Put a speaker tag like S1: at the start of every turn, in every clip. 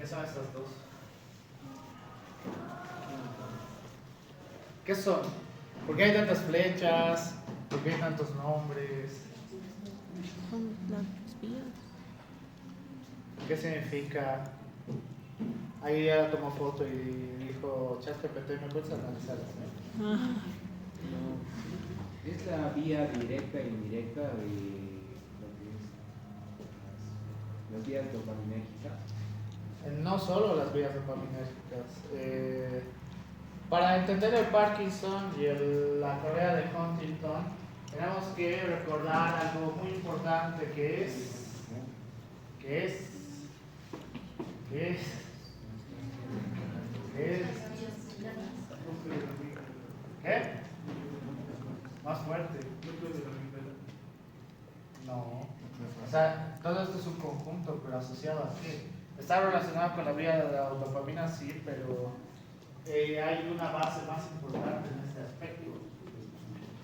S1: ¿Qué son estas dos? ¿Qué son? ¿Por qué hay tantas flechas? ¿Por qué hay tantos nombres?
S2: Son las vías.
S1: ¿Qué significa? Ahí ella tomó foto y dijo, ChatGPT, ¿me puedes analizar?
S3: Es la vía directa e indirecta de lo que es las vías dopaminérgicas.
S1: No solo las vías dopaminérgicas. Para entender el Parkinson y la carrera de Huntington, tenemos que recordar algo muy importante que es ¿qué? Más fuerte. No. O sea, todo esto es un conjunto, pero asociado a qué. Está relacionado con la vía de la dopamina, sí, pero hay una base más importante en este aspecto.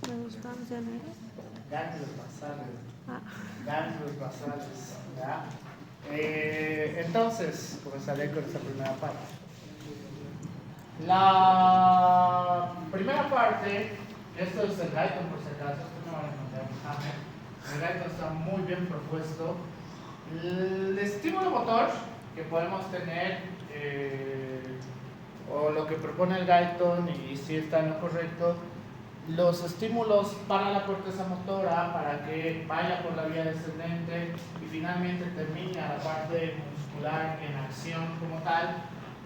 S2: La sustancia, ¿no era?
S1: Ganglios basales.
S2: Ah.
S1: Ganglios basales. ¿Ya? Entonces, comenzaré con esta primera parte. La primera parte, esto es el Guyton por si acaso, esto no van a encontrar en Hammer. El Guyton está muy bien propuesto. El estímulo motor que podemos tener, o lo que propone el Guyton, y si está en lo correcto, los estímulos para la corteza motora, para que vaya por la vía descendente y finalmente termine a la parte muscular en acción como tal,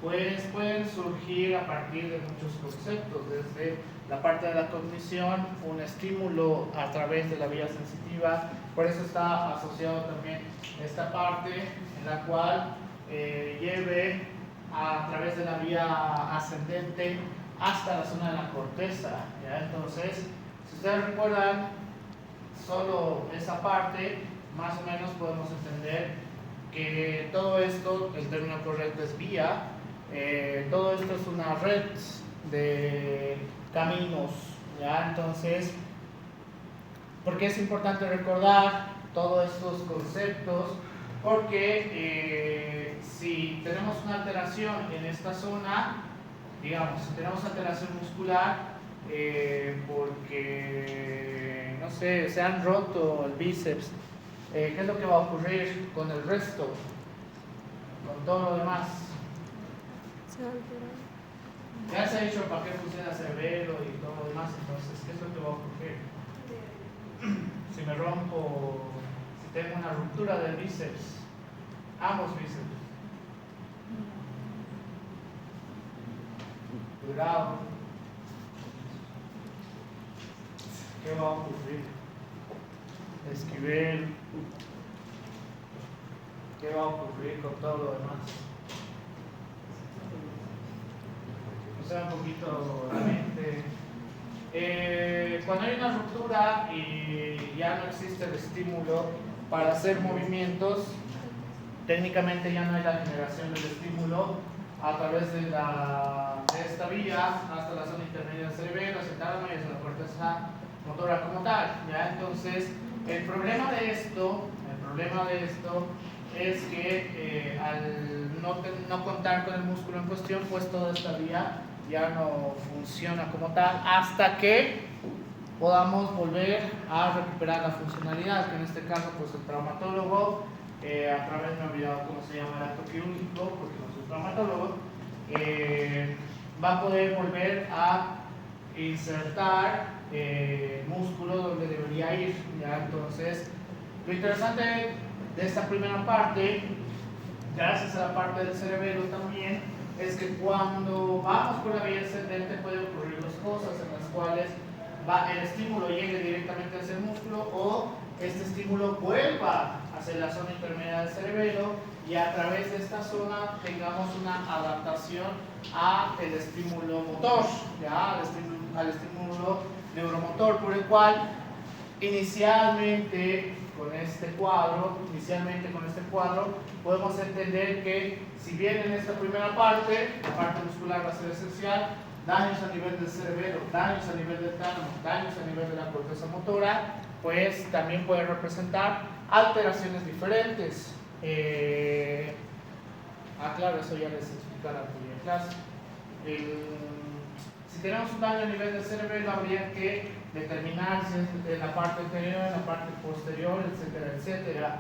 S1: pues pueden surgir a partir de muchos conceptos, desde la parte de la cognición, un estímulo a través de la vía sensitiva, por eso está asociado también esta parte en la cual lleve a través de la vía ascendente hasta la zona de la corteza, ¿ya? Entonces, si ustedes recuerdan solo esa parte, más o menos podemos entender que todo esto, el término correcto es vía, todo esto es una red de caminos, ¿ya? Entonces, ¿por qué es importante recordar todos estos conceptos? Porque si tenemos una alteración en esta zona, digamos, si tenemos alteración muscular, porque, no sé, se han roto el bíceps, ¿qué es lo que va a ocurrir con el resto? Con todo lo demás. Ya se ha dicho para qué funciona el cerebro y todo lo demás, entonces, ¿qué es lo que va a ocurrir? Si me rompo, si tengo una ruptura del bíceps, ambos bíceps, durado, ¿qué va a ocurrir? Esquivel, ¿qué va a ocurrir con todo lo demás? O sea, un poquito la mente. Cuando hay una ruptura y ya no existe el estímulo para hacer movimientos, técnicamente ya no hay la generación del estímulo a través de esta vía hasta la zona intermedia del cerebro, hacia el tálamo y hacia la corteza motora como tal, ¿ya? Entonces, el problema de esto es que al no contar con el músculo en cuestión, pues toda esta vía ya no funciona como tal hasta que podamos volver a recuperar la funcionalidad, que en este caso pues el traumatólogo, a través, me he olvidado cómo se llama el acto quirúrgico porque no soy traumatólogo, va a poder volver a insertar músculo donde debería ir, ¿ya? Entonces, lo interesante de esta primera parte, gracias a la parte del cerebelo también, es que cuando vamos por la vía ascendente puede ocurrir dos cosas en las cuales el estímulo llegue directamente hacia el músculo o este estímulo vuelva hacia la zona intermedia del cerebelo y a través de esta zona tengamos una adaptación al estímulo motor, ¿ya? Al estímulo neuromotor, por el cual inicialmente con este cuadro podemos entender que si bien en esta primera parte, la parte muscular va a ser esencial, daños a nivel del cerebelo, daños a nivel del tálamo, daños a nivel de la corteza motora, pues también puede representar alteraciones diferentes. claro, eso ya les expliqué la primera clase. Si tenemos un daño a nivel del cerebelo, habría que determinar si es en la parte anterior, en la parte posterior, etcétera, etcétera.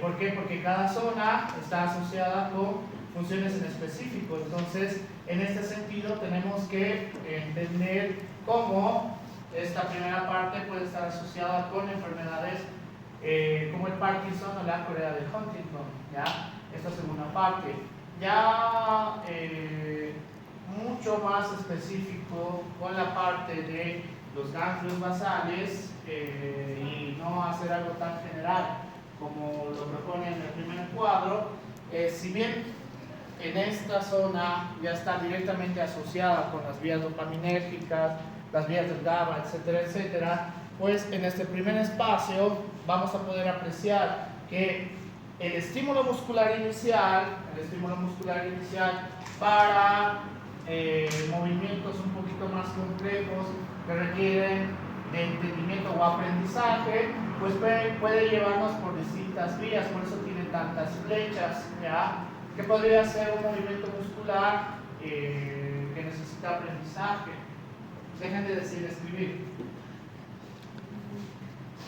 S1: ¿Por qué? Porque cada zona está asociada con funciones en específico. Entonces, en este sentido, tenemos que entender cómo esta primera parte puede estar asociada con enfermedades como el Parkinson o la corea de Huntington, ¿ya? Esta segunda parte. Ya mucho más específico con la parte de los ganglios basales y no hacer algo tan general como lo propone en el primer cuadro. Si bien en esta zona ya está directamente asociada con las vías dopaminérgicas, las vías del GABA, etcétera, etcétera, pues en este primer espacio vamos a poder apreciar que el estímulo muscular inicial para movimientos un poquito más complejos que requieren de entendimiento o aprendizaje, pues puede llevarnos por distintas vías, por eso tiene tantas flechas, ¿ya? Que podría ser un movimiento muscular que necesita aprendizaje. Dejen de decir escribir.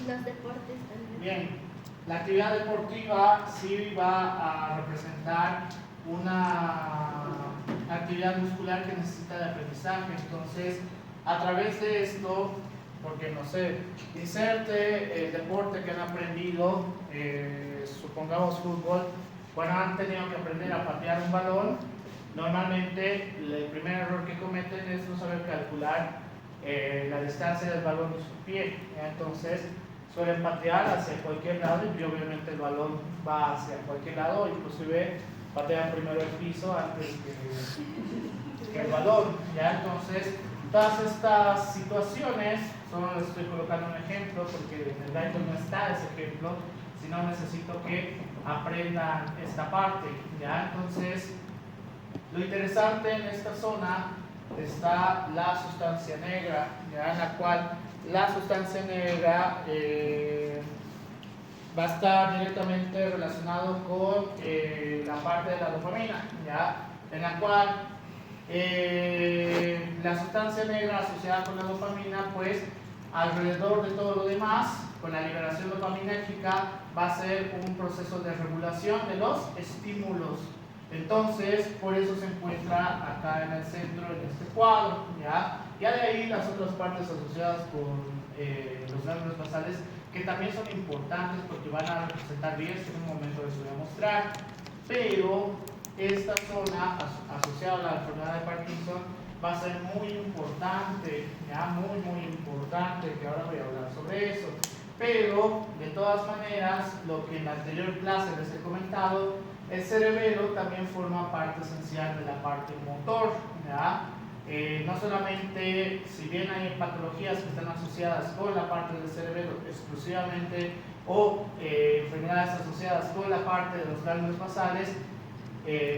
S4: Los deportes también.
S1: Bien, la actividad deportiva sí va a representar una actividad muscular que necesita de aprendizaje. Entonces, a través de esto, porque no sé, inserte el deporte que han aprendido, supongamos fútbol, cuando han tenido que aprender a patear un balón, normalmente el primer error que cometen es no saber calcular la distancia del balón de su pie. Entonces, suelen patear hacia cualquier lado y obviamente el balón va hacia cualquier lado, inclusive patean primero el piso antes que el balón, ¿ya? Entonces, todas estas situaciones, solo les estoy colocando un ejemplo porque en el guide no está ese ejemplo, sino necesito que aprendan esta parte, ¿ya? Entonces, lo interesante en esta zona está la sustancia negra, ¿ya? En la cual la sustancia negra va a estar directamente relacionado con la parte de la dopamina, ¿ya? En la cual la sustancia negra asociada con la dopamina, pues alrededor de todo lo demás, con la liberación dopaminérgica, va a ser un proceso de regulación de los estímulos. Entonces, por eso se encuentra acá en el centro, en este cuadro, ¿ya? Ya de ahí las otras partes asociadas con los ganglios basales, que también son importantes porque van a representar vías que en un momento les voy a mostrar. Pero esta zona asociada a la enfermedad de Parkinson va a ser muy importante, ¿ya? Muy importante, que ahora voy a hablar sobre eso. Pero, de todas maneras, lo que en la anterior clase les he comentado, el cerebelo también forma parte esencial de la parte motor, ¿ya? No solamente, si bien hay patologías que están asociadas con la parte del cerebelo exclusivamente o enfermedades asociadas con la parte de los ganglios basales,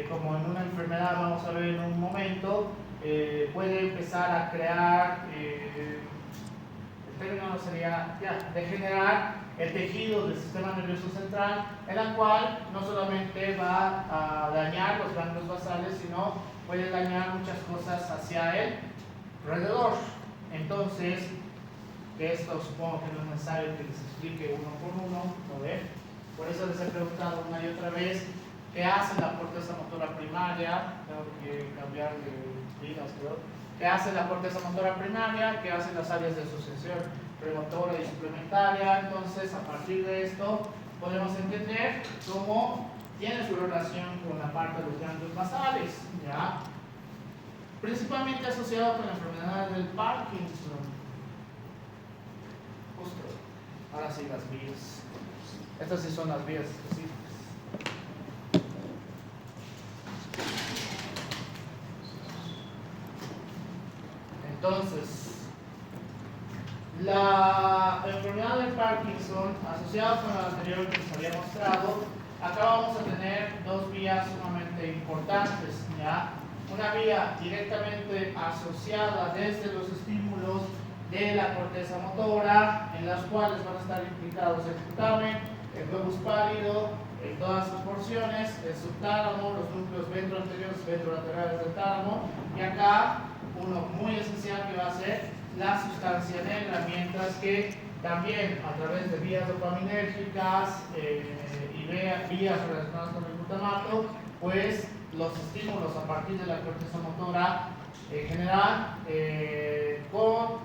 S1: como en una enfermedad vamos a ver en un momento, puede empezar a crear, el término no sería, degenerar el tejido del sistema nervioso central, en la cual no solamente va a dañar los ganglios basales, sino puede dañar muchas cosas hacia el alrededor. Entonces, esto supongo que no es necesario que les explique uno por uno, ¿no ve? Por eso les he preguntado una y otra vez qué hace la corteza motora primaria. Tengo que cambiar de vidas, creo. ¿Qué hace la corteza motora primaria? ¿Qué hacen las áreas de asociación premotora y suplementaria? Entonces, a partir de esto, podemos entender cómo tiene su relación con la parte de los ganglios basales, ¿ya? Principalmente asociado con la enfermedad del Parkinson. Justo. Ahora sí, las vías. Estas sí son las vías específicas. Entonces, la enfermedad del Parkinson, asociada con la anterior que les había mostrado, acá vamos a tener dos vías sumamente importantes, ¿ya? Una vía directamente asociada desde los estímulos de la corteza motora, en las cuales van a estar implicados el putamen, el globus pálido, en todas sus porciones, el subtálamo, los núcleos ventroanteriores, ventrolaterales del tálamo, y acá uno muy esencial que va a ser la sustancia negra, mientras que también a través de vías dopaminérgicas y vías relacionadas con el glutamato, pues los estímulos a partir de la corteza motora general,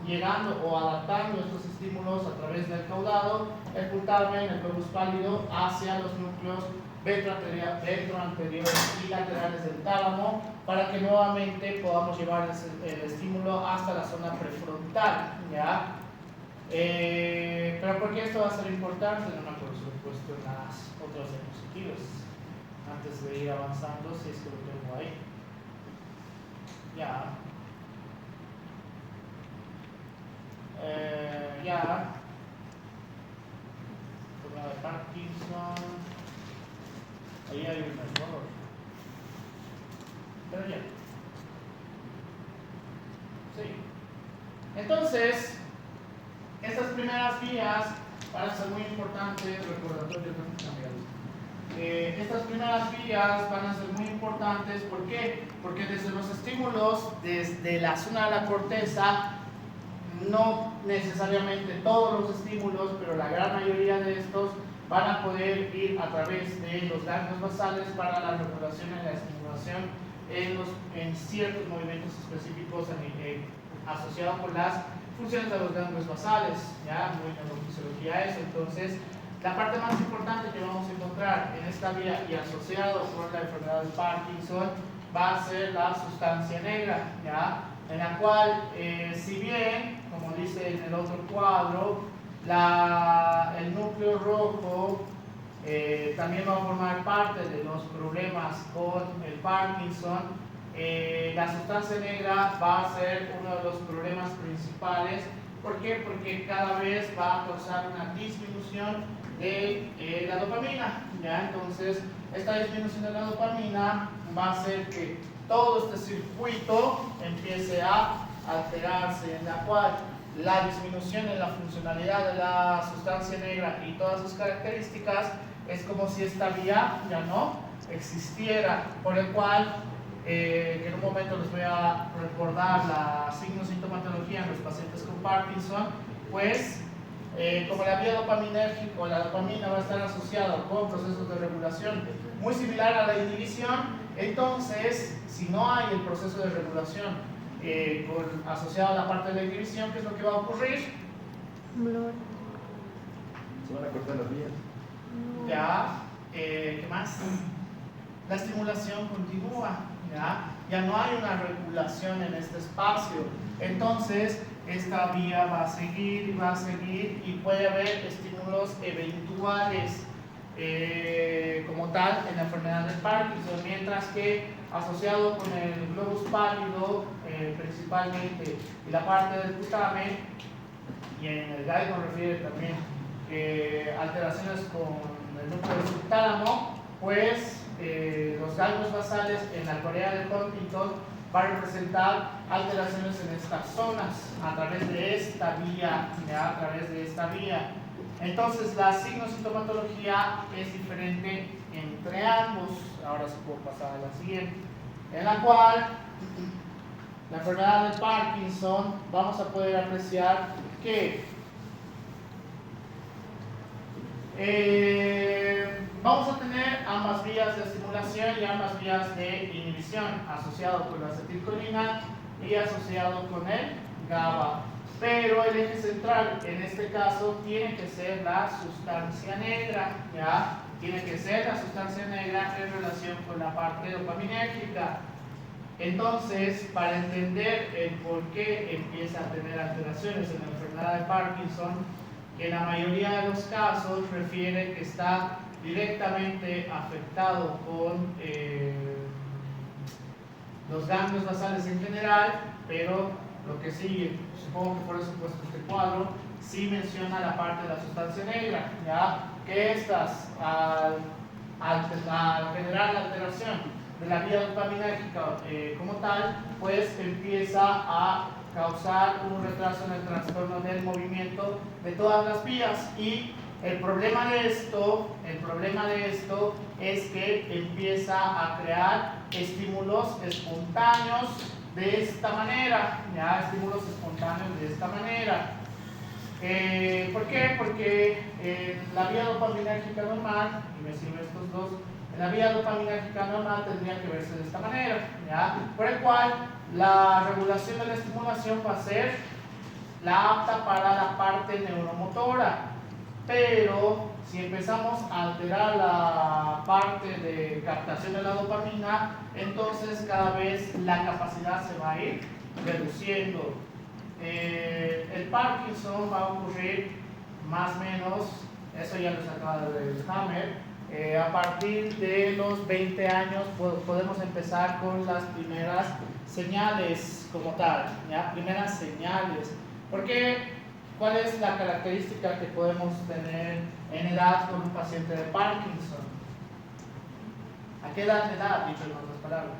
S1: llegando o adaptando estos estímulos a través del caudado, el putamen, el globus pálido, hacia los núcleos ventroanteriores y laterales del tálamo, para que nuevamente podamos llevar el estímulo hasta la zona prefrontal, ¿ya? Pero ¿por qué esto va a ser importante? No me acuerdo, por supuesto, en las otras diapositivas. Antes de ir avanzando, si es que lo tengo ahí. Ya. Ya. Enfermedad de Parkinson. Ahí hay un error. Pero ya. Sí. Entonces, estas primeras vías van a ser muy importantes. Recordatorio estas primeras vías van a ser muy importantes. ¿Por qué? Porque desde los estímulos, desde la zona de la corteza, no necesariamente todos los estímulos, pero la gran mayoría de estos van a poder ir a través de los ganglios basales para la regulación y la estimulación en ciertos movimientos específicos asociados con las funciones de los ganglios basales. Ya, muy en neurofisiología eso. Entonces, la parte más importante que vamos a encontrar en esta vía y asociado con la enfermedad de Parkinson va a ser la sustancia negra, ¿ya? En la cual, si bien, como dice en el otro cuadro, el núcleo rojo también va a formar parte de los problemas con el Parkinson, la sustancia negra va a ser uno de los problemas principales. ¿Por qué? Porque cada vez va a causar una disminución de la dopamina, ¿ya? Entonces, esta disminución de la dopamina va a hacer que todo este circuito empiece a alterarse, en la cual la disminución en la funcionalidad de la sustancia negra y todas sus características es como si esta vía ya no existiera, por el cual que en un momento les voy a recordar la signo-sintomatología en los pacientes con Parkinson. Pues como la vía dopaminérgica o la dopamina va a estar asociada con procesos de regulación muy similar a la inhibición, entonces si no hay el proceso de regulación asociado a la parte de la inhibición, ¿qué es lo que va a ocurrir?
S2: Blur.
S3: Se van a cortar las vías.
S2: No.
S1: Ya, ¿qué más? La estimulación continúa, ya no hay una regulación en este espacio, entonces esta vía va a seguir y va a seguir, y puede haber estímulos eventuales como tal en la enfermedad de Parkinson, mientras que asociado con el globus pálido principalmente y la parte del putamen, y en el guide nos refiere también alteraciones con el núcleo del subtálamo, pues los ganglios basales en la corea de Huntington va a representar alteraciones en estas zonas a través de esta vía, a través de esta vía. Entonces la signo-sintomatología es diferente entre ambos. Ahora sí puedo pasar a la siguiente, en la cual la enfermedad de Parkinson vamos a poder apreciar que vamos a tener ambas vías de estimulación y ambas vías de inhibición, asociado con la acetilcolina y asociado con el GABA. Pero el eje central en este caso tiene que ser la sustancia negra, ¿ya? Tiene que ser la sustancia negra en relación con la parte dopaminérgica. Entonces, para entender el por qué empieza a tener alteraciones en la enfermedad de Parkinson, que en la mayoría de los casos refiere que está directamente afectado con los ganglios basales en general, pero lo que sigue, supongo que por eso he puesto este cuadro, sí menciona la parte de la sustancia negra, ¿ya? Que estas, al generar la alteración de la vía dopaminérgica como tal, pues empieza a causar un retraso en el trastorno del movimiento de todas las vías, y El problema de esto es que empieza a crear estímulos espontáneos de esta manera, ¿ya? Estímulos espontáneos de esta manera. ¿Por qué? Porque en la vía dopaminérgica normal, y me sirven estos dos, en la vía dopaminérgica normal tendría que verse de esta manera, ¿ya? Por el cual la regulación de la estimulación va a ser la apta para la parte neuromotora. Pero si empezamos a alterar la parte de captación de la dopamina, entonces cada vez la capacidad se va a ir reduciendo. El Parkinson va a ocurrir más o menos, eso ya lo sacaba del Hammer, a partir de los 20 años podemos empezar con las primeras señales como tal, ¿ya? Primeras señales. ¿Por qué? ¿Cuál es la característica que podemos tener en edad con un paciente de Parkinson? ¿A qué edad dicho en otras palabras?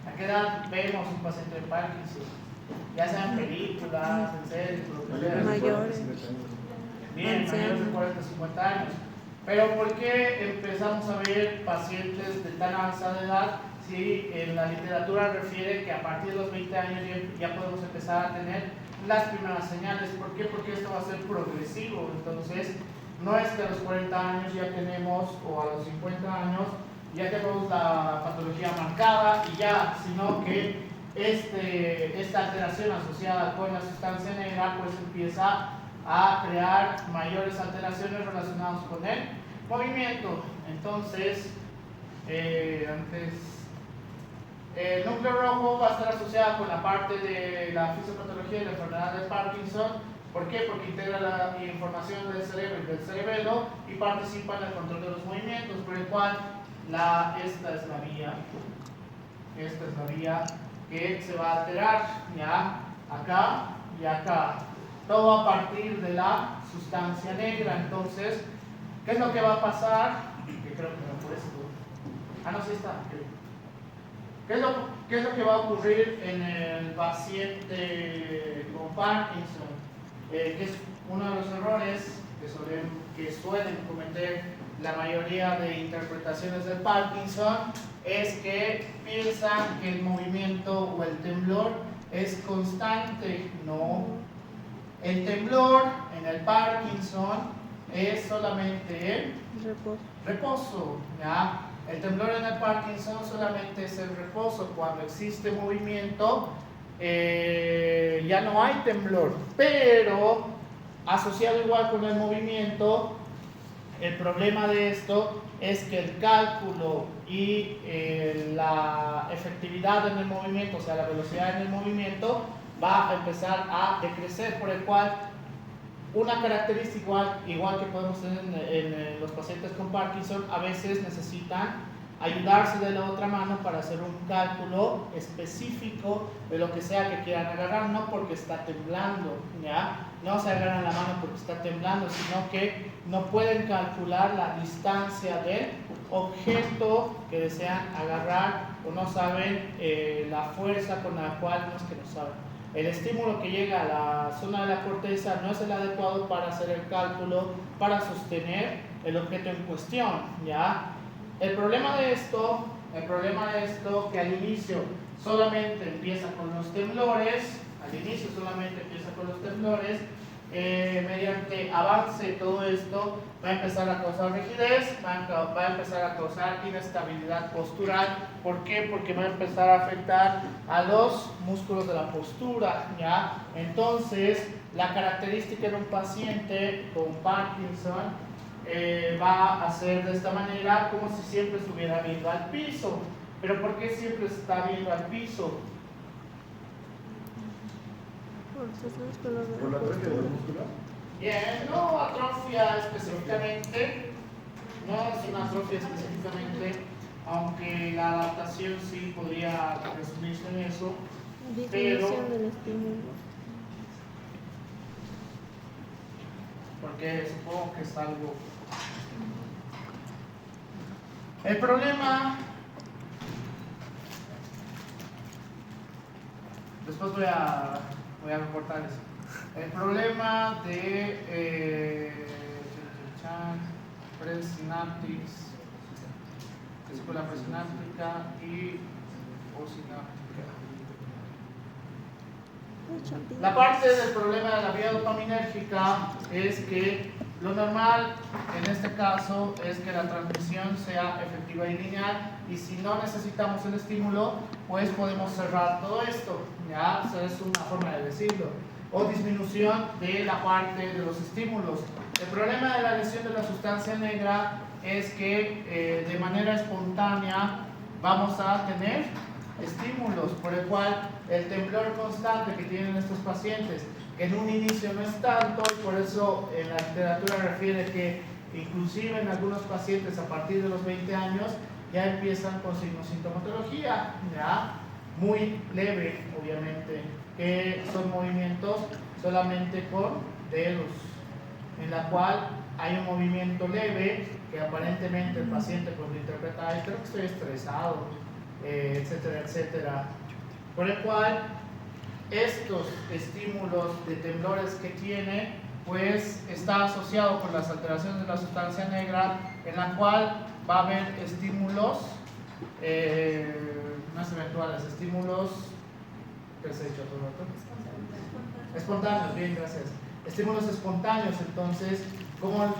S1: ¿A qué edad vemos un paciente de Parkinson? Ya sea en películas, en series, lo que sea.
S2: Mayores.
S1: Bien, mayores de 40 50 años. Pero ¿por qué empezamos a ver pacientes de tan avanzada edad si en la literatura refiere que a partir de los 20 años ya podemos empezar a tener las primeras señales? ¿Por qué? Porque esto va a ser progresivo. Entonces, no es que a los 40 años ya tenemos, o a los 50 años, ya tenemos la patología marcada y ya, sino que esta alteración asociada con la sustancia negra pues empieza a crear mayores alteraciones relacionadas con el movimiento. Entonces, el núcleo rojo va a estar asociado con la parte de la fisiopatología y la enfermedad de Parkinson. ¿Por qué? Porque integra la información del cerebro y del cerebelo y participa en el control de los movimientos, por el cual esta es la vía que se va a alterar, ¿ya? Acá y acá. Todo a partir de la sustancia negra. Entonces, ¿qué es lo que va a pasar? Que creo que me he puesto. Ah, no, sí está. ¿Qué es lo que va a ocurrir en el paciente con Parkinson? Que es uno de los errores que suelen cometer la mayoría de interpretaciones del Parkinson, es que piensan que el movimiento o el temblor es constante. No. El temblor en el Parkinson es solamente el reposo, ¿ya? El temblor en el Parkinson solamente es el reposo. Cuando existe movimiento, ya no hay temblor. Pero, asociado igual con el movimiento, el problema de esto es que el cálculo y la efectividad en el movimiento, o sea, la velocidad en el movimiento, va a empezar a decrecer, por el cual una característica igual que podemos tener en los pacientes con Parkinson, a veces necesitan ayudarse de la otra mano para hacer un cálculo específico de lo que sea que quieran agarrar, no porque está temblando, ¿ya? No se agarran la mano porque está temblando, sino que no pueden calcular la distancia del objeto que desean agarrar o no saben la fuerza con la cual, no es que no saben. El estímulo que llega a la zona de la corteza no es el adecuado para hacer el cálculo, para sostener el objeto en cuestión, ¿ya? El problema de esto que al inicio solamente empieza con los temblores, mediante avance todo esto va a empezar a causar rigidez, va a empezar a causar inestabilidad postural. ¿Por qué? Porque va a empezar a afectar a los músculos de la postura, ¿ya? Entonces, la característica de un paciente con Parkinson va a ser de esta manera, como si siempre estuviera viendo al piso. ¿Pero por qué siempre está viendo al piso?
S2: Por la
S5: atrofia de la muscular.
S1: Bien, no atrofia específicamente, no es una atrofia específicamente, aunque la adaptación sí podría resumirse en eso, pero
S2: disminución del estímulo.
S1: porque supongo que es algo. El problema, después voy a recortar eso. El problema de presináptica, vesícula presináptica y posináptica. La parte del problema de la vía dopaminérgica es que lo normal en este caso es que la transmisión sea efectiva y lineal, y si no necesitamos el estímulo, pues podemos cerrar todo esto, ¿ya? Esa es una forma de decirlo. O disminución de la parte de los estímulos. El problema de la lesión de la sustancia negra es que de manera espontánea vamos a tener estímulos, por el cual el temblor constante que tienen estos pacientes, que en un inicio no es tanto, y por eso en la literatura refiere que inclusive en algunos pacientes a partir de los 20 años ya empiezan con sintomatología, ya muy leve, obviamente, que son movimientos solamente con dedos, en la cual hay un movimiento leve que aparentemente el paciente pues lo interpreta, ay, creo que estoy estresado, etcétera, etcétera, por el cual estos estímulos de temblores que tiene pues está asociado con las alteraciones de la sustancia negra, en la cual va a haber estímulos más eventuales, estímulos ¿qué se ha dicho todo el rato? Espontáneos, bien, gracias, estímulos espontáneos. Entonces, como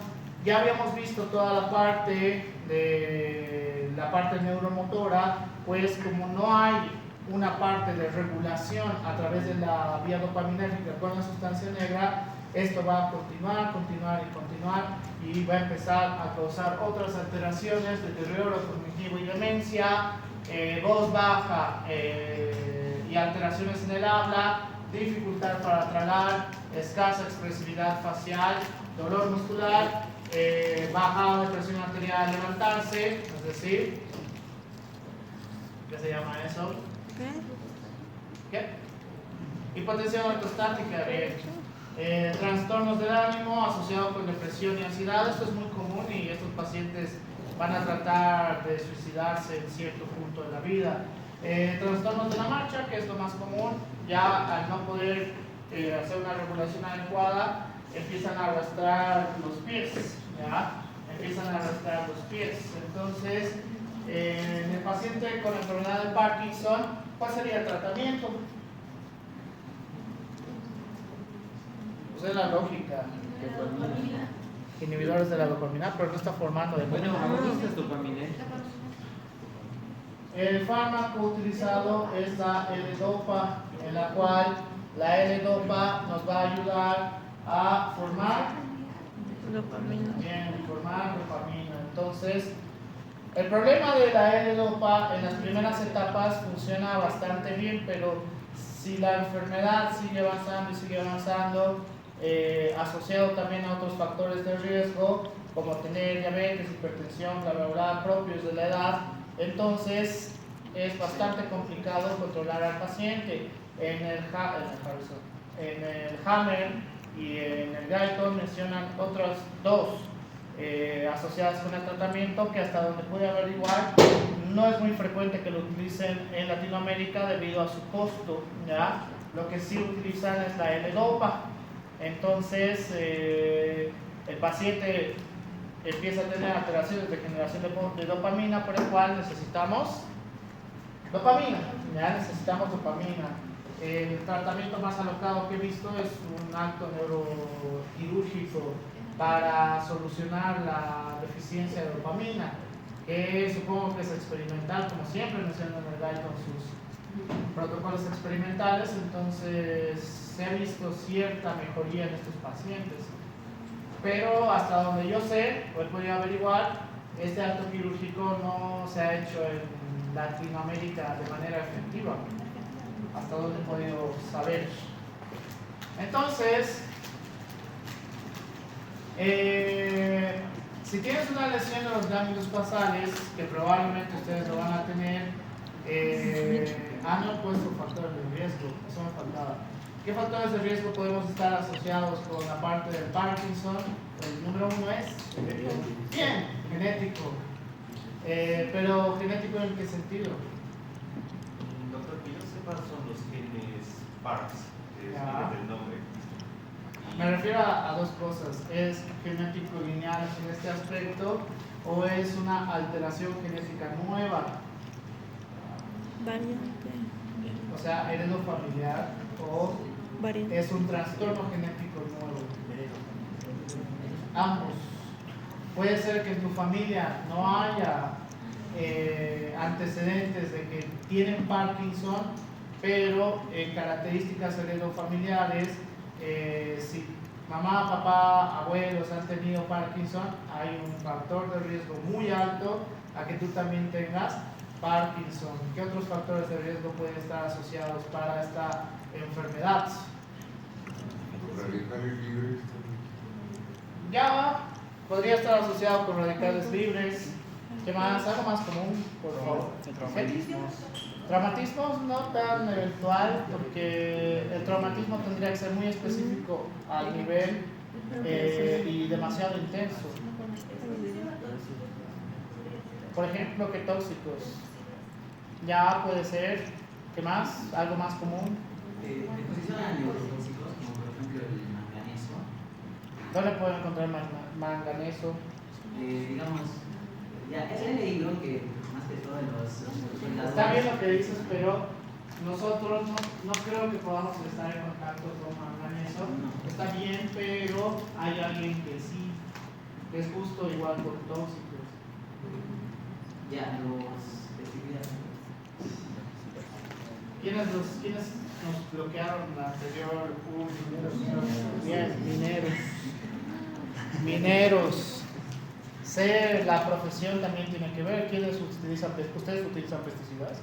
S1: ya habíamos visto toda la parte neuromotora, pues como no hay una parte de regulación a través de la vía dopaminérgica con la sustancia negra, esto va a continuar y va a empezar a causar otras alteraciones, deterioro cognitivo y demencia, voz baja y alteraciones en el habla, dificultad para tragar, escasa expresividad facial, dolor muscular, bajada de presión arterial al levantarse, es decir, ¿qué se llama eso? ¿Qué? Hipotensión ortostática, bien. Trastornos del ánimo asociados con depresión y ansiedad, esto es muy común y estos pacientes van a tratar de suicidarse en cierto punto de la vida. Trastornos de la marcha, que es lo más común, ya al no poder hacer una regulación adecuada, empiezan a arrastrar los pies, ¿ya? Entonces, en el paciente con enfermedad de Parkinson, ¿cuál sería el tratamiento? Pues es la lógica. Inhibidores de la dopamina, pero no está formando de
S3: Bueno, agonistas dopaminérgicos.
S1: El fármaco utilizado es la L-Dopa, en la cual la L-Dopa nos va a ayudar a formar dopamina. Bien, formar dopamina. Entonces, el problema de la L-Dopa en las primeras etapas funciona bastante bien, pero si la enfermedad sigue avanzando, asociado también a otros factores de riesgo, como tener diabetes, hipertensión, bla, bla, bla, propios de la edad, entonces es bastante complicado controlar al paciente. En el Hammer y en el Guyton mencionan otras dos asociadas con el tratamiento, que hasta donde pude averiguar no es muy frecuente que lo utilicen en Latinoamérica debido a su costo, ¿ya? Lo que sí utilizan es la L-Dopa. Entonces el paciente empieza a tener alteraciones de generación de dopamina, por el cual necesitamos dopamina, ¿ya? Necesitamos dopamina. El tratamiento más alocado que he visto es un acto neuroquirúrgico para solucionar la deficiencia de dopamina, que supongo que es experimental, como siempre mencionan en el guide con sus protocolos experimentales. Entonces se ha visto cierta mejoría en estos pacientes, pero hasta donde yo sé o he podido averiguar, este acto quirúrgico no se ha hecho en Latinoamérica de manera efectiva, hasta donde he podido saber. Entonces, si tienes una lesión de los ganglios basales, que probablemente ustedes lo van a tener, no he puesto factores de riesgo, eso me faltaba. ¿Qué factores de riesgo podemos estar asociados con la parte del Parkinson? El número uno es bien, genético. Pero genético ¿en qué sentido?
S5: Doctor, que yo sepa son los genes PARX, que es el nombre.
S1: Me refiero a dos cosas. ¿Es genético lineal en este aspecto o es una alteración genética nueva?
S2: Variante.
S1: O sea, heredo familiar o
S2: Variante.
S1: es un trastorno genético nuevo. Ambos. Puede ser que en tu familia no haya antecedentes de que tienen Parkinson, pero características heredofamiliares, si mamá, papá, abuelos han tenido Parkinson, hay un factor de riesgo muy alto a que tú también tengas Parkinson. ¿Qué otros factores de riesgo pueden estar asociados para esta enfermedad?
S5: Radicales libres.
S1: Ya podría estar asociado con radicales libres. ¿Qué más? Algo más común, por favor. Traumatismos no tan eventual, porque el traumatismo tendría que ser muy específico al nivel y demasiado intenso. Por ejemplo, ¿qué tóxicos? Ya puede ser. ¿Qué más? Algo más común.
S6: Exposición a neurotóxicos, como por ejemplo el manganeso.
S1: ¿Dónde puedo encontrar manganeso?
S6: Digamos, ya he leído que más que todo en los soldadores.
S1: Está bien lo que dices, pero nosotros no creo que podamos estar en contacto con manganeso. Está bien, pero hay alguien que sí, que es justo igual con tóxicos.
S6: Ya, los pesticidas.
S1: ¿Quiénes nos bloquearon la anterior? Bien, mineros. Sé, la profesión también tiene que ver. ¿Ustedes utilizan pesticidas?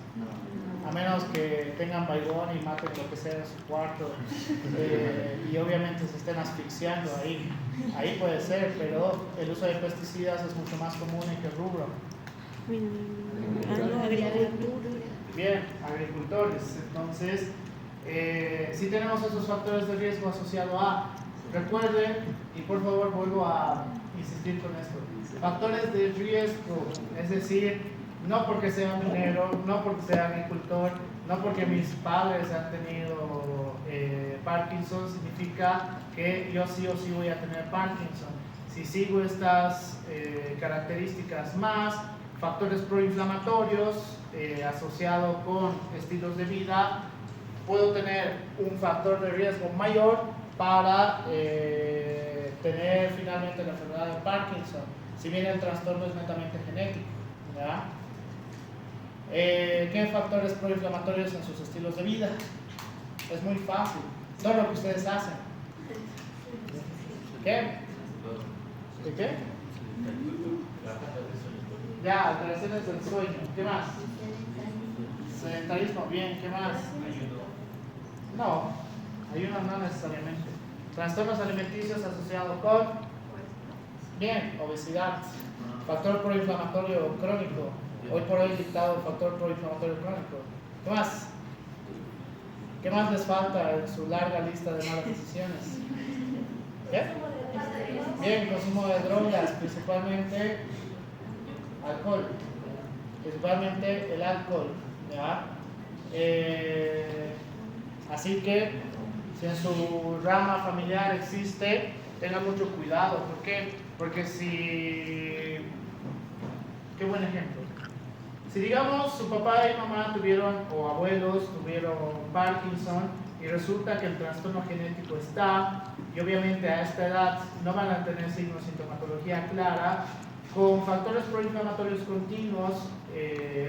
S1: A menos que tengan baigón y maten lo que sea en su cuarto y obviamente se estén asfixiando ahí puede ser, pero el uso de pesticidas es mucho más común en qué rubro.
S2: Agricultura.
S1: Bien, agricultores. Entonces, si tenemos esos factores de riesgo asociados a, recuerden, y por favor vuelvo a insistir con esto, factores de riesgo, es decir, no porque sea minero, no porque sea agricultor, no porque mis padres han tenido Parkinson, significa que yo sí o sí voy a tener Parkinson. Si sigo estas características más, factores proinflamatorios asociados con estilos de vida, puedo tener un factor de riesgo mayor para tener finalmente la enfermedad de Parkinson, si bien el trastorno es netamente genético. ¿Ya? ¿Qué factores proinflamatorios en sus estilos de vida? Es muy fácil, todo lo que ustedes hacen. ¿Qué? ¿De qué? Ya, alteraciones del sueño. ¿Qué más? Sedentarismo, bien, ¿qué más? No, ayuno no necesariamente. Trastornos alimenticios asociados con, bien, obesidad, factor proinflamatorio crónico. Hoy por hoy dictado factor proinflamatorio crónico. ¿Qué más? ¿Qué más les falta en su larga lista de malas decisiones? ¿Qué? Bien, consumo de drogas, principalmente alcohol, principalmente el alcohol, ¿ya? Así que si en su rama familiar existe, tengan mucho cuidado. ¿Por qué? Porque si... Qué buen ejemplo. Si digamos su papá y mamá tuvieron, o abuelos tuvieron Parkinson, y resulta que el trastorno genético está, y obviamente a esta edad no van a tener signos de sintomatología clara, con factores proinflamatorios continuos,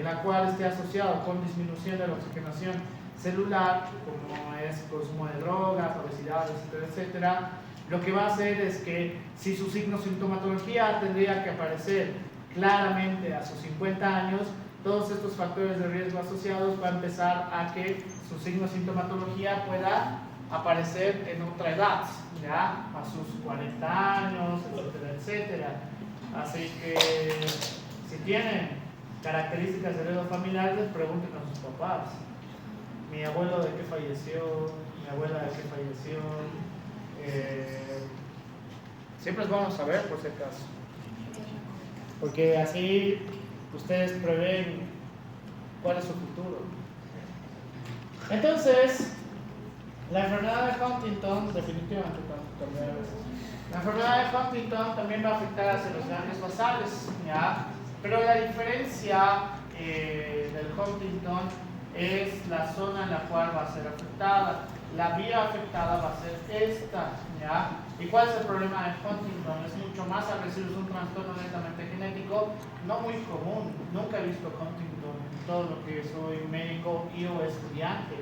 S1: la cual esté asociado con disminución de la oxigenación celular, como es consumo de drogas, obesidad, etcétera, etcétera, lo que va a hacer es que si su signo sintomatología tendría que aparecer claramente a sus 50 años, todos estos factores de riesgo asociados va a empezar a que su signo sintomatología pueda aparecer en otra edad, ya a sus 40 años, etcétera, etcétera. Así que si tienen características de heredofamiliares, pregunten a sus papás. Mi abuelo de qué falleció, mi abuela de qué falleció. Siempre es bueno saber por si acaso, porque así ustedes prevén cuál es su futuro. Entonces, La enfermedad de Huntington, definitivamente cambiar eso. La enfermedad de Huntington también va a afectar hacia los ganglios basales, ¿ya? Pero la diferencia del Huntington es la zona en la cual va a ser afectada. La vía afectada va a ser esta, ¿ya? ¿Y cuál es el problema de Huntington? Es mucho más agresivo, es un trastorno netamente genético, no muy común. Nunca he visto Huntington en todo lo que soy médico y o estudiante.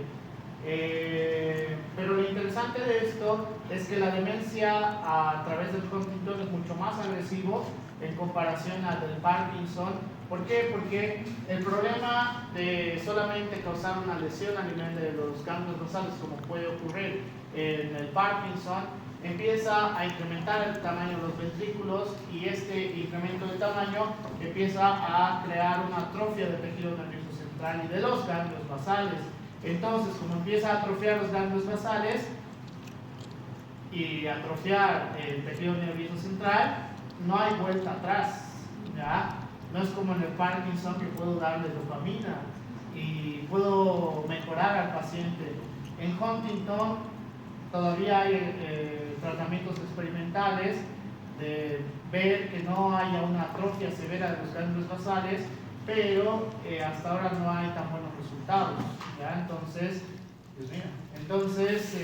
S1: Pero lo interesante de esto es que la demencia a través del Huntington es mucho más agresivo en comparación al del Parkinson. ¿Por qué? Porque el problema de solamente causar una lesión a nivel de los ganglios basales, como puede ocurrir en el Parkinson, empieza a incrementar el tamaño de los ventrículos y este incremento de tamaño empieza a crear una atrofia del tejido nervioso central y de los ganglios basales. Entonces, como empieza a atrofiar los ganglios basales y atrofiar el tejido nervioso central, no hay vuelta atrás, ¿ya? No es como en el Parkinson que puedo darle dopamina y puedo mejorar al paciente. En Huntington todavía hay tratamientos experimentales de ver que no haya una atrofia severa de los ganglios basales, pero hasta ahora no hay tan buenos resultados, ¿ya? Entonces, Dios mío. Entonces,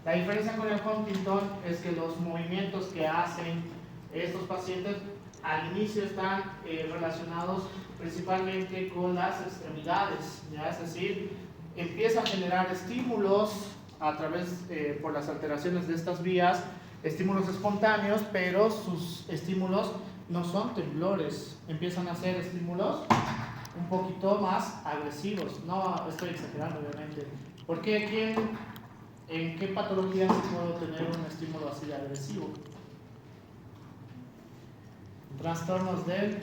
S1: la diferencia con el Huntington es que los movimientos que hacen estos pacientes al inicio están relacionados principalmente con las extremidades, ¿ya? Es decir, empieza a generar estímulos a través, por las alteraciones de estas vías, estímulos espontáneos, pero sus estímulos no son temblores, empiezan a ser estímulos un poquito más agresivos. No estoy exagerando, obviamente. ¿Por qué? ¿En qué patología se puede tener un estímulo así de agresivo? Trastornos del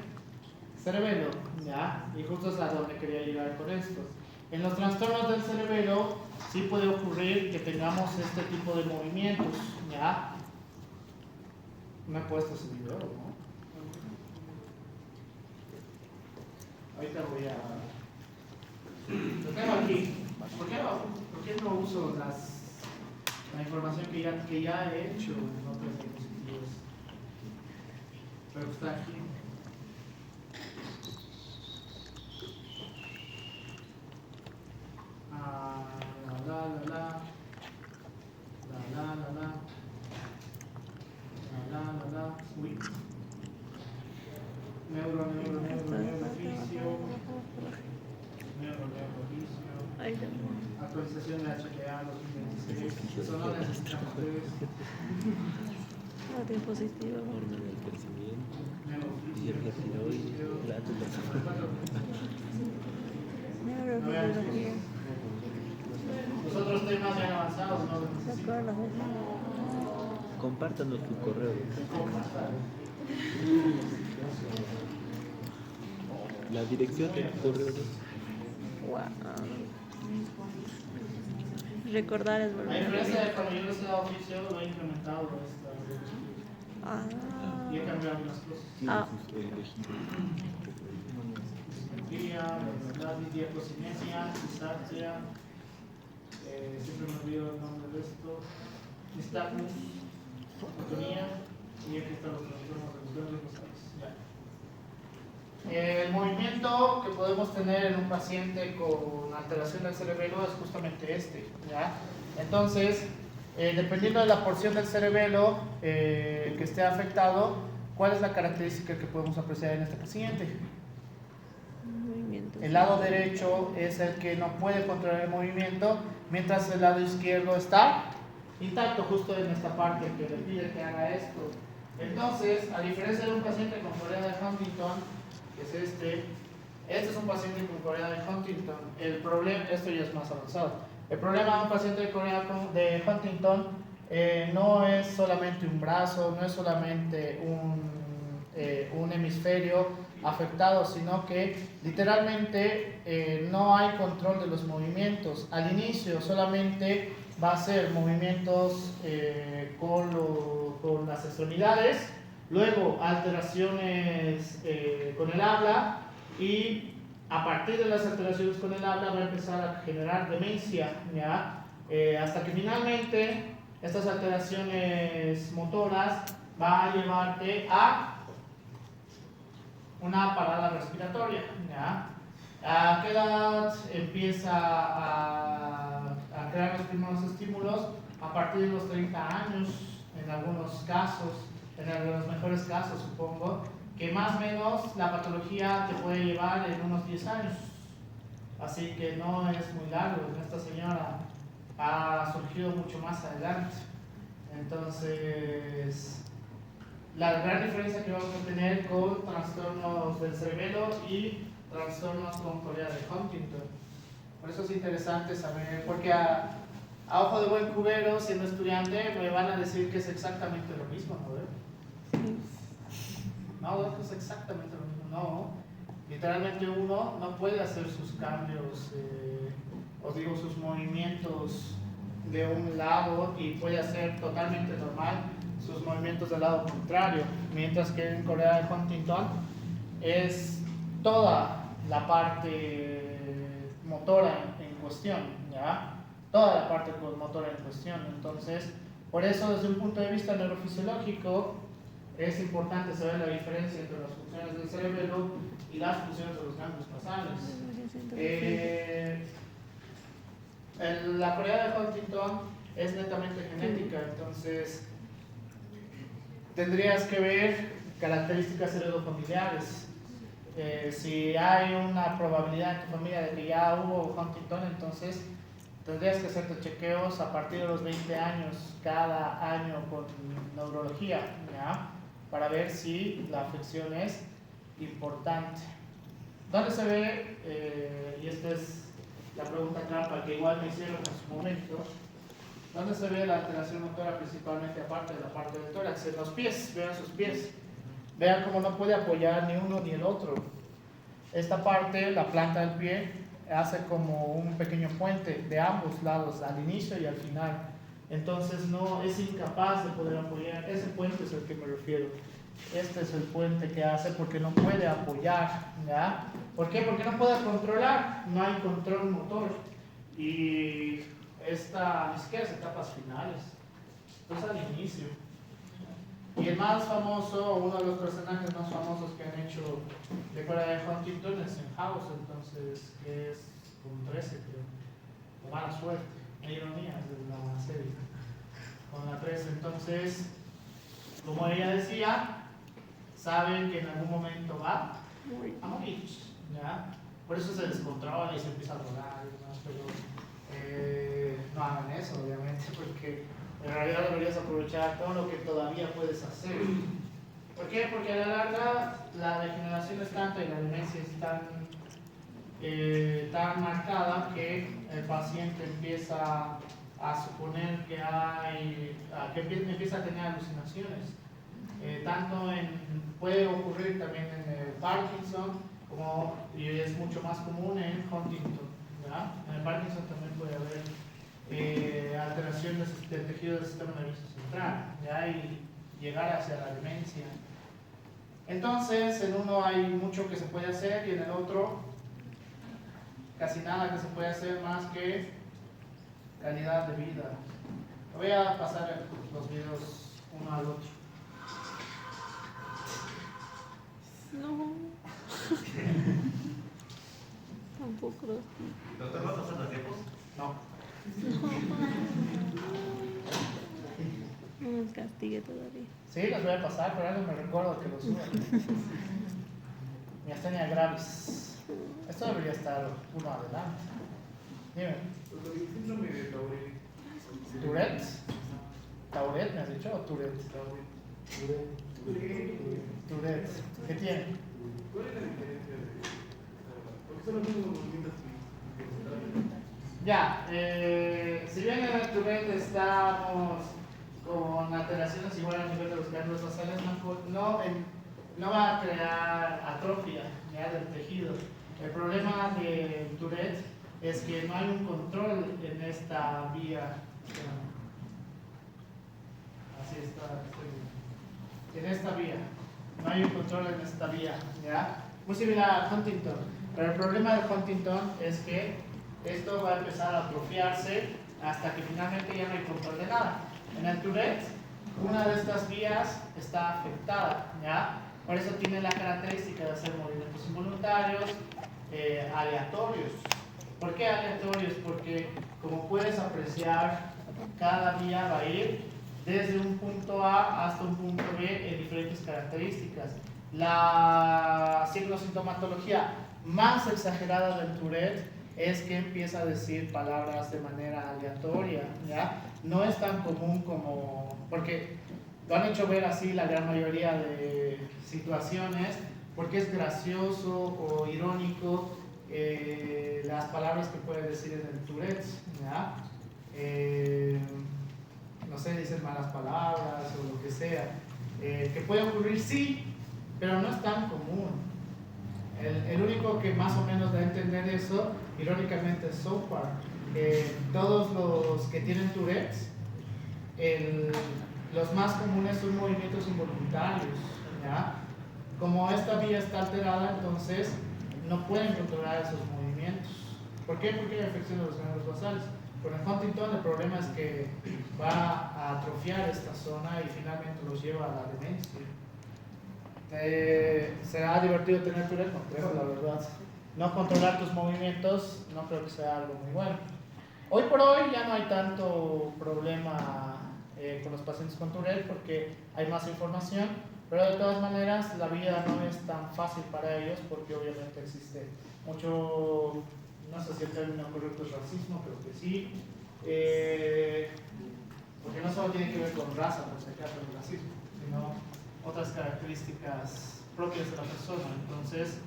S1: cerebelo, ¿ya? Y justo es a donde quería llegar con esto. En los trastornos del cerebelo sí puede ocurrir que tengamos este tipo de movimientos, ¿ya? No he puesto ese video, ¿no? Ahorita voy a... Lo tengo aquí. ¿Por qué no uso la información que ya he hecho en otros dispositivos? Pero está aquí. Uy. Neuroficio. Actualización de HPA 2026. Eso no necesitamos ustedes.
S2: La diapositiva. Neurobiología.
S1: Los otros temas ya avanzados no los necesito.
S5: Compártanos tu correo. La dirección de tu correo.
S2: Wow. Recordar es
S1: A
S2: volver a
S1: diferencia de
S2: vivir.
S1: cuando yo les he dado oficio, lo he incrementado y he cambiado algunas cosas.
S2: Ah.
S1: Simetría, diacrocinesia, distancia, siempre me olvido el nombre de esto, nistagmus, monotonía, y aquí están los trastornos de los ganglios basales. El movimiento que podemos tener en un paciente con alteración del cerebelo es justamente este, ¿ya? Entonces, dependiendo de la porción del cerebelo que esté afectado, ¿cuál es la característica que podemos apreciar en este paciente? El lado derecho es el que no puede controlar el movimiento, mientras el lado izquierdo está intacto, justo en esta parte que le pide que haga esto. Entonces, a diferencia de un paciente con corea de Huntington, que es este es un paciente con corea de Huntington. El problema, esto ya es más avanzado. El problema de un paciente de corea de Huntington no es solamente un brazo, no es solamente un hemisferio afectado, sino que literalmente no hay control de los movimientos. Al inicio solamente va a ser movimientos con las extremidades, luego alteraciones con el habla, y a partir de las alteraciones con el habla va a empezar a generar demencia, ¿ya? hasta que finalmente estas alteraciones motoras van a llevarte a una parada respiratoria, ¿ya? ¿A qué edad empieza a crear los primeros estímulos? A partir de los 30 años, en algunos casos, en los mejores casos supongo, que más o menos la patología te puede llevar en unos 10 años. Así que no es muy largo. Esta señora ha surgido mucho más adelante. Entonces, la gran diferencia que vamos a tener con trastornos del cerebelo y trastornos con Corea de Huntington. Por eso es interesante saber, porque a ojo de buen cubero, siendo estudiante, me van a decir que es exactamente lo mismo, ¿no? No, es exactamente lo mismo, no. Literalmente uno no puede hacer sus cambios, os digo, sus movimientos de un lado y puede hacer totalmente normal sus movimientos del lado contrario, mientras que en Corea de Huntington es toda la parte motora en cuestión, ¿ya? Toda la parte motora en cuestión. Entonces, por eso desde un punto de vista neurofisiológico es importante saber la diferencia entre las funciones del cerebelo y las funciones de los ganglios basales. La Corea de Huntington es netamente genética, entonces tendrías que ver características heredofamiliares. Si hay una probabilidad en tu familia de que ya hubo Huntington, entonces tendrías que hacerte chequeos a partir de los 20 años, cada año con neurología, ¿ya? Para ver si la afección es importante. ¿Dónde se ve? Y esta es la pregunta trampa que igual me hicieron en su momento. ¿Dónde se ve la alteración motora principalmente aparte de la parte del tórax? En los pies, vean sus pies. Vean cómo no puede apoyar ni uno ni el otro. Esta parte, la planta del pie, hace como un pequeño puente de ambos lados, al inicio y al final. Entonces no es incapaz de poder apoyar. Ese puente es el que me refiero. Este es el puente que hace porque no puede apoyar, ¿ya? ¿Por qué? Porque no puede controlar, no hay control motor. Y esta, ni siquiera es etapas finales, esto es al inicio. Y el más famoso, uno de los personajes más famosos que han hecho de Corea de Huntington es en House, entonces, que es con 13, creo. Con mala suerte, hay ironías de la serie. Con la 13, entonces, como ella decía, saben que en algún momento va a morir, ¿ya? Por eso se descontrola y se empieza a rodar y demás, pero no hagan eso, obviamente, porque en realidad deberías aprovechar todo lo que todavía puedes hacer. ¿Por qué? Porque a la larga la degeneración es tanta y la demencia es tan marcada que el paciente empieza a suponer que empieza a tener alucinaciones. Puede ocurrir también en el Parkinson, y es mucho más común en Huntington, ¿ya? En el Parkinson también puede haber alteraciones del tejido del sistema nervioso central, ¿ya? Y llegar hacia la demencia. Entonces, en uno hay mucho que se puede hacer y en el otro casi nada que se puede hacer más que calidad de vida. Voy a pasar los videos uno al otro.
S2: No. Tampoco.
S7: ¿Doctor, vas a pasar los tiempos?
S1: No.
S2: No nos castigue todavía.
S1: Sí, los voy a pasar, pero ahora no me recuerdo que los suban. Miastenia gravis. Esto debería estar uno adelante. Dime.
S7: Síndrome de Tourette.
S1: ¿Tourette? ¿Tourette me has dicho o Tourette? Tourette. ¿Qué tiene?
S7: ¿Cuál es la diferencia de...? Porque son los mismos movimientos que...
S1: Ya, si bien en el Tourette estamos con alteraciones igual a nivel de los ganglios basales, no va a crear atrofia, ¿ya? Del tejido. El problema del Tourette es que no hay un control en esta vía. Así está. En esta vía. No hay un control en esta vía, ¿ya? Muy similar a Huntington. Pero el problema de Huntington es que esto va a empezar a atrofiarse hasta que finalmente ya no hay control de nada. En el Tourette, una de estas vías está afectada, ¿ya? Por eso tiene la característica de hacer movimientos involuntarios, aleatorios. ¿Por qué aleatorios? Porque como puedes apreciar, cada vía va a ir desde un punto A hasta un punto B en diferentes características. La signosintomatología más exagerada del Tourette es que empieza a decir palabras de manera aleatoria, ¿ya? No es tan común como, porque lo han hecho ver así la gran mayoría de situaciones, porque es gracioso o irónico las palabras que puede decir en el Tourette, ¿ya? No sé, dicen malas palabras o lo que sea, que puede ocurrir, sí, pero no es tan común. El único que más o menos da a entender eso, irónicamente, es South Park. Todos los que tienen Tourette, los más comunes son movimientos involuntarios, ¿ya? Como esta vía está alterada, entonces no pueden controlar esos movimientos. ¿Por qué? Porque hay afección de los ganglios basales. Con el Huntington el problema es que va a atrofiar esta zona y finalmente los lleva a la demencia. ¿Será divertido tener Tourette? No creo, la verdad. No controlar tus movimientos no creo que sea algo muy bueno. Hoy por hoy ya no hay tanto problema con los pacientes con Tourette porque hay más información, pero de todas maneras la vida no es tan fácil para ellos porque obviamente existe mucho, no sé si el término correcto es racismo, creo que sí, porque no solo tiene que ver con raza, por si acaso, el racismo, sino otras características propias de la persona. Entonces,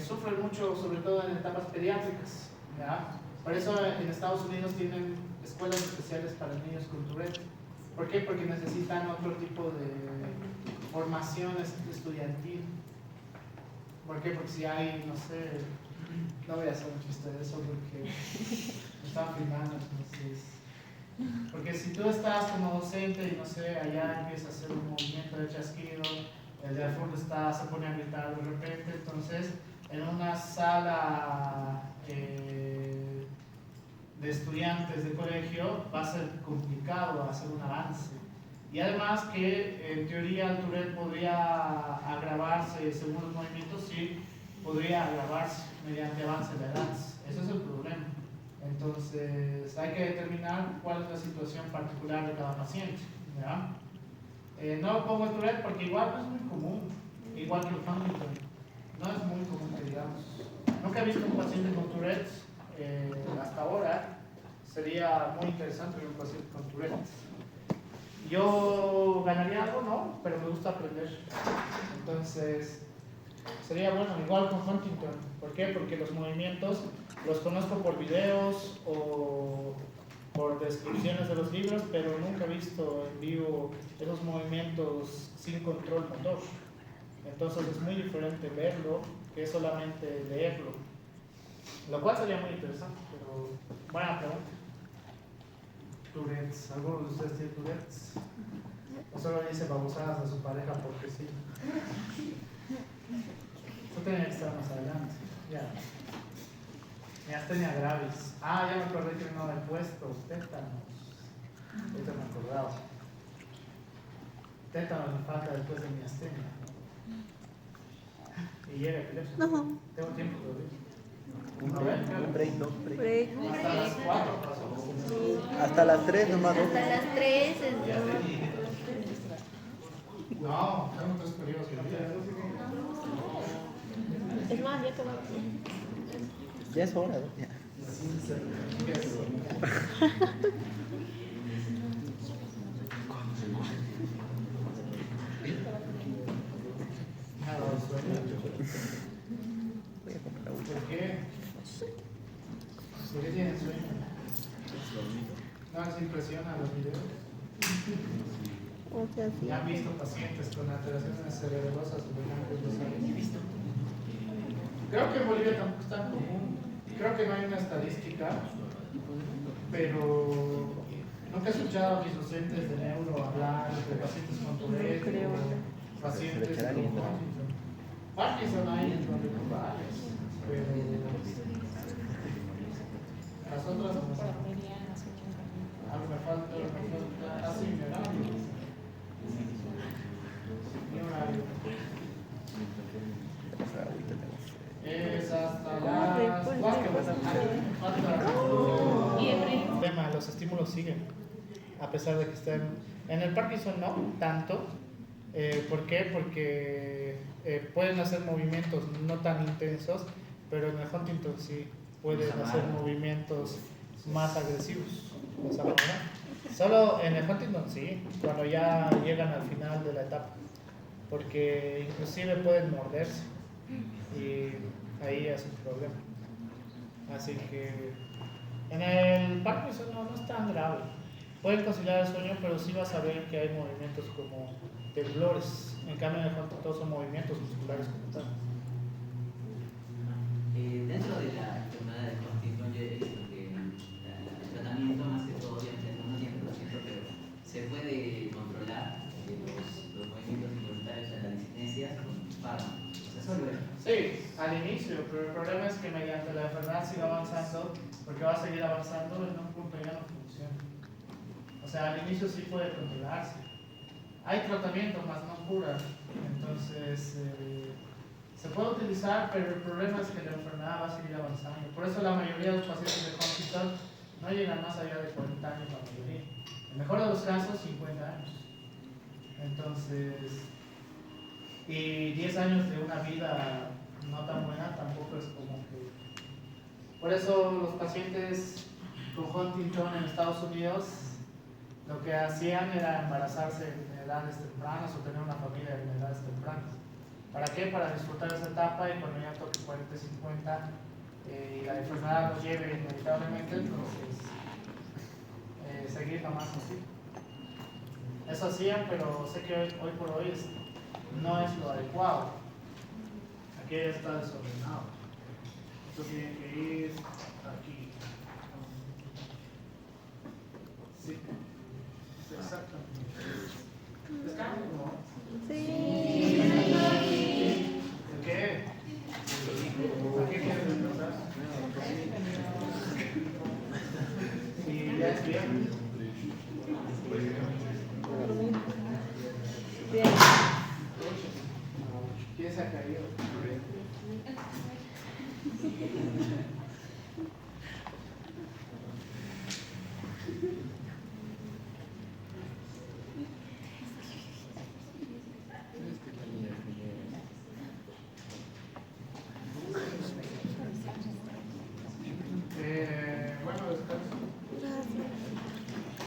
S1: sufren mucho, sobre todo en etapas pediátricas, ¿ya? Por eso en Estados Unidos tienen escuelas especiales para niños con Tourette. ¿Por qué? Porque necesitan otro tipo de formación estudiantil. ¿Por qué? Porque si hay, no sé, no voy a hacer un chiste de eso porque me están filmando, entonces. Porque si tú estás como docente y no sé, allá empieza a hacer un movimiento de chasquido, el de al fondo se pone a gritar de repente, entonces en una sala de estudiantes de colegio va a ser complicado hacer un avance. Y además que en teoría el Tourette podría agravarse según los movimientos, sí, podría agravarse mediante avance de edad. Ese es el problema. Entonces hay que determinar cuál es la situación particular de cada paciente, ¿ya? No pongo el Tourette porque igual no es muy común, igual que el Huntington. No es muy común que digamos. Nunca he visto un paciente con Tourette hasta ahora. Sería muy interesante ver un paciente con Tourette. Yo ganaría algo, ¿no? Pero me gusta aprender. Entonces, sería bueno, igual con Huntington. ¿Por qué? Porque los movimientos los conozco por videos o por descripciones de los libros, pero nunca he visto en vivo esos movimientos sin control motor. Entonces es muy diferente verlo que solamente leerlo. Lo cual sería muy interesante, pero buena pregunta. Tourette's, ¿alguno de ustedes tiene Tourette's? ¿O solo dice babosadas a su pareja porque sí? Eso tenía que estar más adelante. Ya. Miastenia gravis. Ah, ya me acordé que no he puesto. Tétanos. Ahorita me acordaba. Tétanos me falta después de miastenia. Y llega epilepsia.
S2: No.
S1: Tengo tiempo todavía.
S5: Un break, no, break.
S2: Break.
S1: Hasta las 4 pasó.
S5: Hasta las 3 nomás. ¿No?
S4: Hasta las 3 es
S1: No, tengo 3 periodos.
S2: Es más, ya te va.
S5: Ya es hora, ¿no? Ya. Voy a comprar uno.
S1: ¿Por qué? ¿Por qué tienen sueño? ¿No les impresiona los videos?
S2: O sea, sí.
S1: ¿Ya han visto pacientes con alteraciones cerebrosas o ganglios basales? Creo que en Bolivia tampoco es tan común. Creo que no hay una estadística, pero nunca he escuchado a mis docentes de neuro hablar de pacientes con Tourette o pacientes con Huntington. Parkinson hay en donde con varias, pero las otras no. los estímulos siguen, a pesar de que estén. En el Parkinson no tanto. ¿Por qué? Porque pueden hacer movimientos no tan intensos, pero en el Huntington sí pueden hacer movimientos más agresivos de esa manera. Solo en el Huntington sí, cuando ya llegan al final de la etapa, porque inclusive pueden morderse y ahí es un problema. Así que en el Parkinson no es tan grave. Pueden conciliar el sueño, pero sí vas a ver que hay movimientos como temblores. En cambio, en el Huntington son movimientos musculares como tal.
S6: Dentro de la enfermedad de Huntington, yo he visto que el tratamiento, más que todo, obviamente no tiene tratamiento, pero se puede controlar los movimientos involuntarios de las diskinesias con fármacos. O sea, solo eso.
S1: Sí, al inicio, pero el problema es que mediante la enfermedad sigue avanzando, porque va a seguir avanzando, en un punto ya no funciona. O sea, al inicio sí puede controlarse. Hay tratamiento, más no cura. Entonces, se puede utilizar, pero el problema es que la enfermedad va a seguir avanzando. Por eso la mayoría de los pacientes de Huntington no llegan más allá de 40 años, la mayoría. En el mejor de los casos, 50 años. Entonces, y 10 años de una vida no tan buena tampoco es como que... Por eso los pacientes con Huntington en Estados Unidos lo que hacían era embarazarse en edades tempranas o tener una familia en edades tempranas. ¿Para qué? Para disfrutar esa etapa y cuando ya toque 40, 50 y la enfermedad los lleve inevitablemente, entonces seguir nomás así. Eso hacían, pero sé que hoy por hoy no es lo adecuado. Aquí ya está desordenado. Esto tiene que ir aquí. Sí. Exactamente. ¿Descanso? ¿No?
S2: Sí.
S1: ¿De qué? ¿A qué quieres descansar? Y ya es bien.
S2: Bien.
S1: ¿Quién se ha caído?